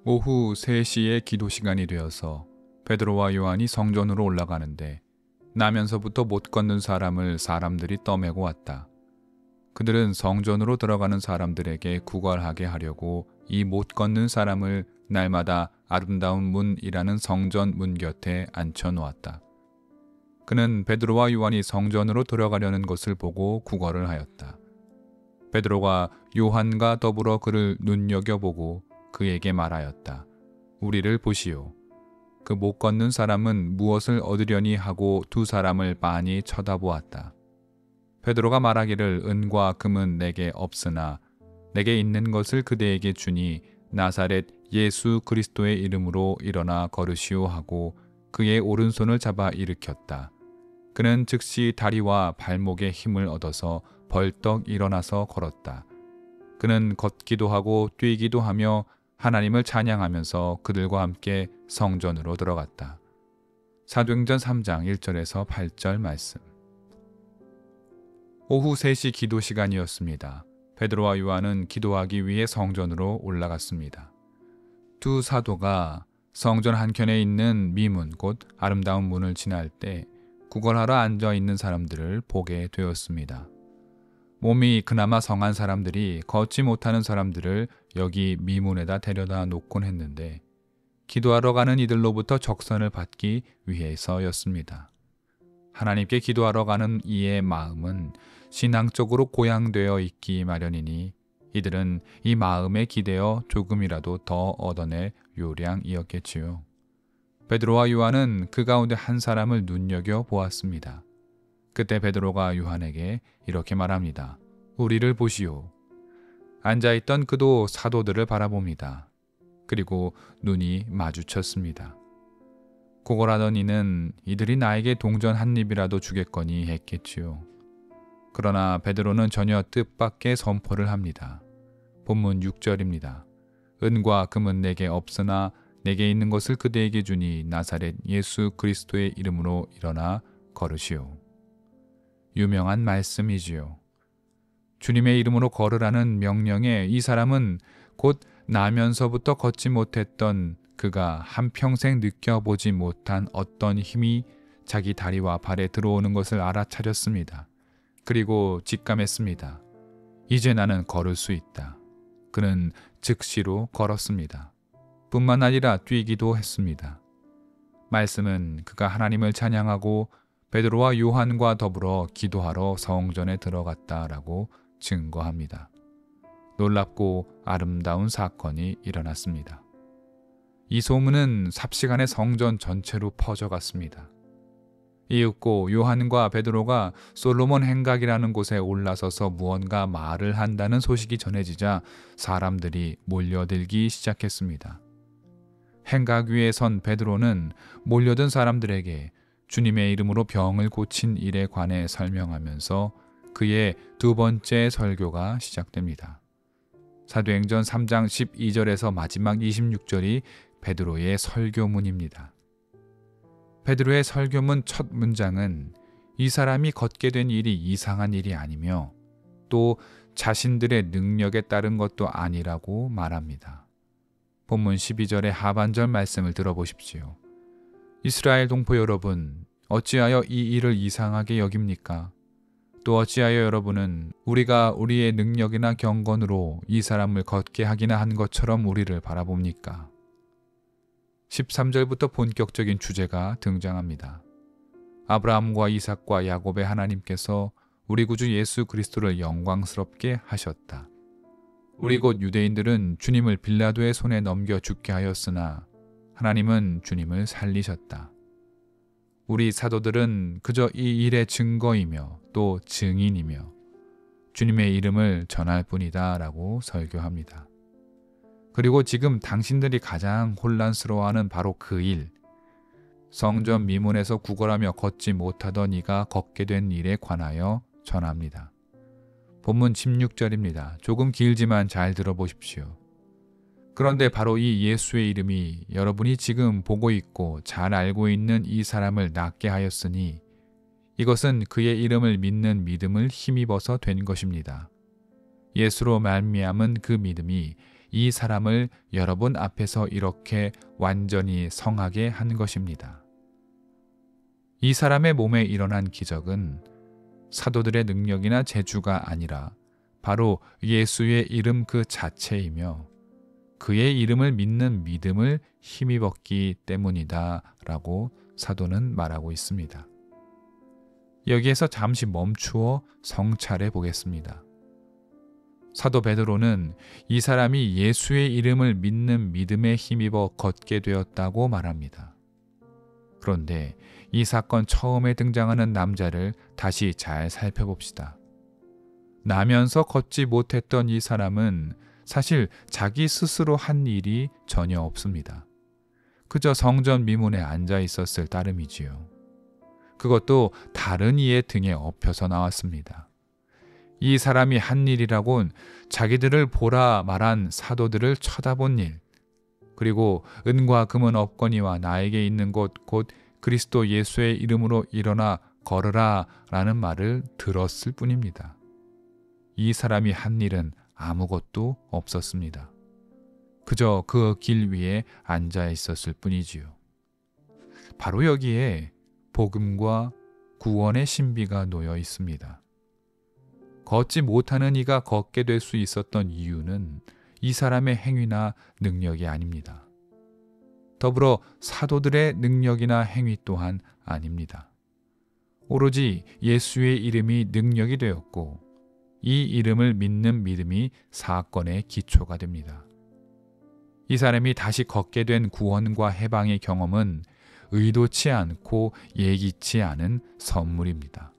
오후 3시에 기도 시간이 되어서 베드로와 요한이 성전으로 올라가는데 나면서부터 못 걷는 사람을 사람들이 떠매고 왔다. 그들은 성전으로 들어가는 사람들에게 구걸하게 하려고 이 못 걷는 사람을 날마다 아름다운 문이라는 성전 문 곁에 앉혀 놓았다. 그는 베드로와 요한이 성전으로 들어가려는 것을 보고 구걸을 하였다. 베드로가 요한과 더불어 그를 눈여겨보고 그에게 말하였다. 우리를 보시오. 그 못 걷는 사람은 무엇을 얻으려니 하고 두 사람을 빤히 쳐다보았다. 베드로가 말하기를 은과 금은 내게 없으나 내게 있는 것을 그대에게 주니 나사렛 예수 그리스도의 이름으로 일어나 걸으시오 하고 그의 오른손을 잡아 일으켰다. 그는 즉시 다리와 발목에 힘을 얻어서 벌떡 일어나서 걸었다. 그는 걷기도 하고 뛰기도 하며 하나님을 찬양하면서 그들과 함께 성전으로 들어갔다. 사도행전 3장 1절에서 8절 말씀. 오후 3시 기도 시간이었습니다. 베드로와 요한은 기도하기 위해 성전으로 올라갔습니다. 두 사도가 성전 한켠에 있는 미문 곧 아름다운 문을 지날 때 구걸하러 앉아 있는 사람들을 보게 되었습니다. 몸이 그나마 성한 사람들이 걷지 못하는 사람들을 여기 미문에다 데려다 놓곤 했는데 기도하러 가는 이들로부터 적선을 받기 위해서였습니다. 하나님께 기도하러 가는 이의 마음은 신앙적으로 고양되어 있기 마련이니 이들은 이 마음에 기대어 조금이라도 더 얻어낼 요량이었겠지요. 베드로와 요한은 그 가운데 한 사람을 눈여겨보았습니다. 그때 베드로가 요한에게 이렇게 말합니다. 우리를 보시오. 앉아있던 그도 사도들을 바라봅니다. 그리고 눈이 마주쳤습니다. 구걸하던 이는 이들이 나에게 동전 한 입이라도 주겠거니 했겠지요. 그러나 베드로는 전혀 뜻밖의 선포를 합니다. 본문 6절입니다. 은과 금은 내게 없으나 내게 있는 것을 그대에게 주니 나사렛 예수 그리스도의 이름으로 일어나 걸으시오. 유명한 말씀이지요. 주님의 이름으로 걸으라는 명령에 이 사람은 곧 나면서부터 걷지 못했던 그가 한평생 느껴보지 못한 어떤 힘이 자기 다리와 발에 들어오는 것을 알아차렸습니다. 그리고 직감했습니다. 이제 나는 걸을 수 있다. 그는 즉시로 걸었습니다. 뿐만 아니라 뛰기도 했습니다. 말씀은 그가 하나님을 찬양하고 베드로와 요한과 더불어 기도하러 성전에 들어갔다라고 증거합니다. 놀랍고 아름다운 사건이 일어났습니다. 이 소문은 삽시간에 성전 전체로 퍼져갔습니다. 이윽고 요한과 베드로가 솔로몬 행각이라는 곳에 올라서서 무언가 말을 한다는 소식이 전해지자 사람들이 몰려들기 시작했습니다. 행각 위에 선 베드로는 몰려든 사람들에게 주님의 이름으로 병을 고친 일에 관해 설명하면서 그의 두 번째 설교가 시작됩니다. 사도행전 3장 12절에서 마지막 26절이 베드로의 설교문입니다. 베드로의 설교문 첫 문장은 이 사람이 걷게 된 일이 이상한 일이 아니며 또 자신들의 능력에 따른 것도 아니라고 말합니다. 본문 12절의 하반절 말씀을 들어보십시오. 이스라엘 동포 여러분, 어찌하여 이 일을 이상하게 여깁니까? 또 어찌하여 여러분은 우리가 우리의 능력이나 경건으로 이 사람을 걷게 하기나 한 것처럼 우리를 바라봅니까? 13절부터 본격적인 주제가 등장합니다. 아브라함과 이삭과 야곱의 하나님께서 우리 구주 예수 그리스도를 영광스럽게 하셨다. 우리 곧 유대인들은 주님을 빌라도의 손에 넘겨 죽게 하였으나 하나님은 주님을 살리셨다. 우리 사도들은 그저 이 일의 증거이며 또 증인이며 주님의 이름을 전할 뿐이다 라고 설교합니다. 그리고 지금 당신들이 가장 혼란스러워하는 바로 그 일, 성전 미문에서 구걸하며 걷지 못하던 이가 걷게 된 일에 관하여 전합니다. 본문 16절입니다. 조금 길지만 잘 들어보십시오. 그런데 바로 이 예수의 이름이 여러분이 지금 보고 있고 잘 알고 있는 이 사람을 낫게 하였으니 이것은 그의 이름을 믿는 믿음을 힘입어서 된 것입니다. 예수로 말미암은 그 믿음이 이 사람을 여러분 앞에서 이렇게 완전히 성하게 한 것입니다. 이 사람의 몸에 일어난 기적은 사도들의 능력이나 재주가 아니라 바로 예수의 이름 그 자체이며 그의 이름을 믿는 믿음을 힘입었기 때문이다 라고 사도는 말하고 있습니다. 여기에서 잠시 멈추어 성찰해 보겠습니다. 사도 베드로는 이 사람이 예수의 이름을 믿는 믿음에 힘입어 걷게 되었다고 말합니다. 그런데 이 사건 처음에 등장하는 남자를 다시 잘 살펴봅시다. 나면서 걷지 못했던 이 사람은 사실 자기 스스로 한 일이 전혀 없습니다. 그저 성전 미문에 앉아 있었을 따름이지요. 그것도 다른 이의 등에 엎혀서 나왔습니다. 이 사람이 한 일이라곤 자기들을 보라 말한 사도들을 쳐다본 일, 그리고 은과 금은 없거니와 나에게 있는 곳 곧 그리스도 예수의 이름으로 일어나 걸으라 라는 말을 들었을 뿐입니다. 이 사람이 한 일은 아무것도 없었습니다. 그저 그 길 위에 앉아 있었을 뿐이지요. 바로 여기에 복음과 구원의 신비가 놓여 있습니다. 걷지 못하는 이가 걷게 될 수 있었던 이유는 이 사람의 행위나 능력이 아닙니다. 더불어 사도들의 능력이나 행위 또한 아닙니다. 오로지 예수의 이름이 능력이 되었고 이 이름을 믿는 믿음이 사건의 기초가 됩니다. 이 사람이 다시 걷게 된 구원과 해방의 경험은 의도치 않고 예기치 않은 선물입니다.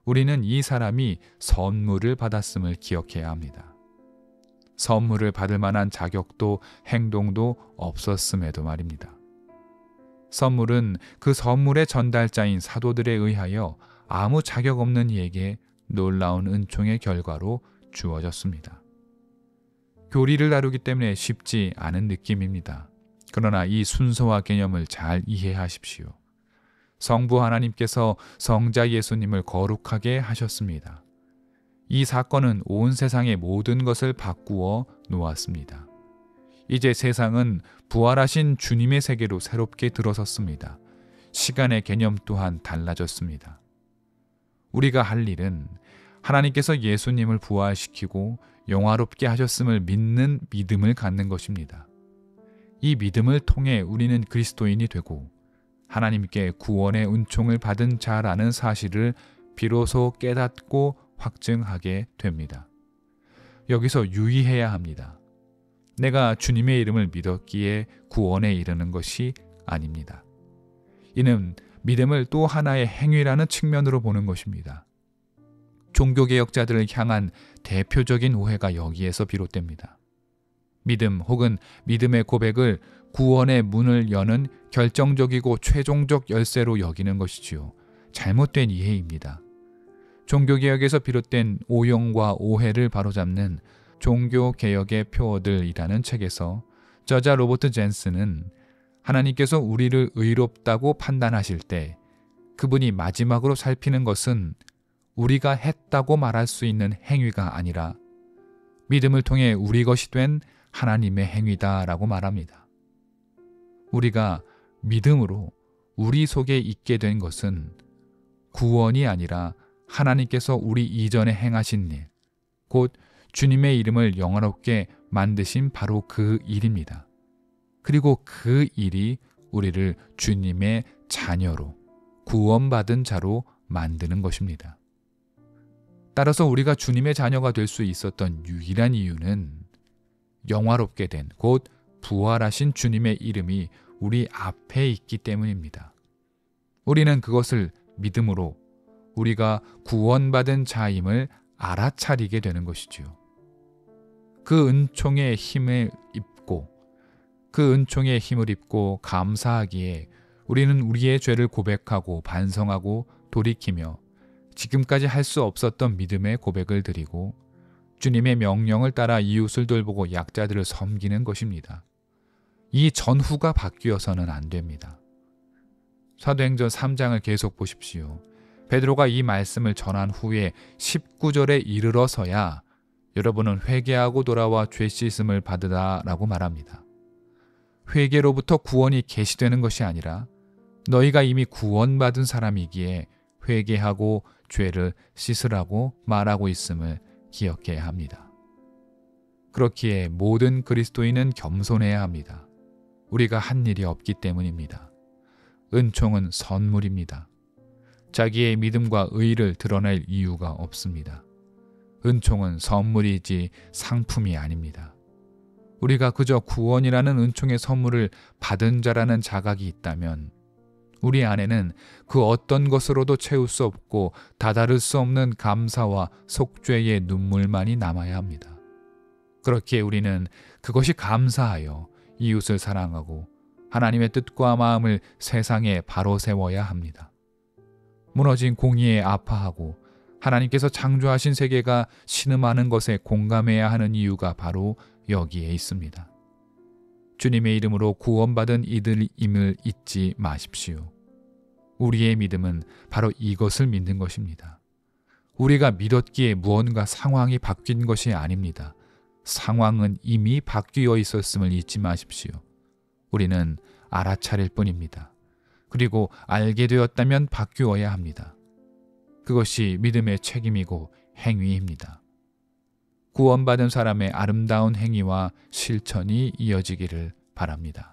우리는 이 사람이 선물을 받았음을 기억해야 합니다. 선물을 받을 만한 자격도 행동도 없었음에도 말입니다. 선물은 그 선물의 전달자인 사도들에 의하여 아무 자격 없는 이에게 놀라운 은총의 결과로 주어졌습니다. 교리를 다루기 때문에 쉽지 않은 느낌입니다. 그러나 이 순서와 개념을 잘 이해하십시오. 성부 하나님께서 성자 예수님을 거룩하게 하셨습니다. 이 사건은 온 세상의 모든 것을 바꾸어 놓았습니다. 이제 세상은 부활하신 주님의 세계로 새롭게 들어섰습니다. 시간의 개념 또한 달라졌습니다. 우리가 할 일은 하나님께서 예수님을 부활시키고 영화롭게 하셨음을 믿는 믿음을 갖는 것입니다. 이 믿음을 통해 우리는 그리스도인이 되고 하나님께 구원의 은총을 받은 자라는 사실을 비로소 깨닫고 확증하게 됩니다. 여기서 유의해야 합니다. 내가 주님의 이름을 믿었기에 구원에 이르는 것이 아닙니다. 이는 믿음을 또 하나의 행위라는 측면으로 보는 것입니다. 종교개혁자들을 향한 대표적인 오해가 여기에서 비롯됩니다. 믿음 혹은 믿음의 고백을 구원의 문을 여는 결정적이고 최종적 열쇠로 여기는 것이지요. 잘못된 이해입니다. 종교개혁에서 비롯된 오용과 오해를 바로잡는 종교개혁의 표어들이라는 책에서 저자 로버트 젠슨은 하나님께서 우리를 의롭다고 판단하실 때 그분이 마지막으로 살피는 것은 우리가 했다고 말할 수 있는 행위가 아니라 믿음을 통해 우리 것이 된 하나님의 행위다라고 말합니다. 우리가 믿음으로 우리 속에 있게 된 것은 구원이 아니라 하나님께서 우리 이전에 행하신 일, 곧 주님의 이름을 영화롭게 만드신 바로 그 일입니다. 그리고 그 일이 우리를 주님의 자녀로 구원받은 자로 만드는 것입니다. 따라서 우리가 주님의 자녀가 될 수 있었던 유일한 이유는 영화롭게 된 곧 부활하신 주님의 이름이 우리 앞에 있기 때문입니다. 우리는 그것을 믿음으로 우리가 구원받은 자임을 알아차리게 되는 것이지요. 그 은총의 힘을 입고 감사하기에 우리는 우리의 죄를 고백하고 반성하고 돌이키며 지금까지 할 수 없었던 믿음의 고백을 드리고 주님의 명령을 따라 이웃을 돌보고 약자들을 섬기는 것입니다. 이 전후가 바뀌어서는 안 됩니다. 사도행전 3장을 계속 보십시오. 베드로가 이 말씀을 전한 후에 19절에 이르러서야 여러분은 회개하고 돌아와 죄 씻음을 받으라라고 말합니다. 회개로부터 구원이 계시되는 것이 아니라 너희가 이미 구원받은 사람이기에 회개하고 죄를 씻으라고 말하고 있음을 기억해야 합니다. 그렇기에 모든 그리스도인은 겸손해야 합니다. 우리가 한 일이 없기 때문입니다. 은총은 선물입니다. 자기의 믿음과 의를 드러낼 이유가 없습니다. 은총은 선물이지 상품이 아닙니다. 우리가 그저 구원이라는 은총의 선물을 받은 자라는 자각이 있다면 우리 안에는 그 어떤 것으로도 채울 수 없고 다다를 수 없는 감사와 속죄의 눈물만이 남아야 합니다. 그렇기에 우리는 그것이 감사하여 이웃을 사랑하고 하나님의 뜻과 마음을 세상에 바로 세워야 합니다. 무너진 공의에 아파하고 하나님께서 창조하신 세계가 신음하는 것에 공감해야 하는 이유가 바로 여기에 있습니다. 주님의 이름으로 구원받은 이들임을 잊지 마십시오. 우리의 믿음은 바로 이것을 믿는 것입니다. 우리가 믿었기에 무언가 상황이 바뀐 것이 아닙니다. 상황은 이미 바뀌어 있었음을 잊지 마십시오. 우리는 알아차릴 뿐입니다. 그리고 알게 되었다면 바뀌어야 합니다. 그것이 믿음의 책임이고 행위입니다. 구원받은 사람의 아름다운 행위와 실천이 이어지기를 바랍니다.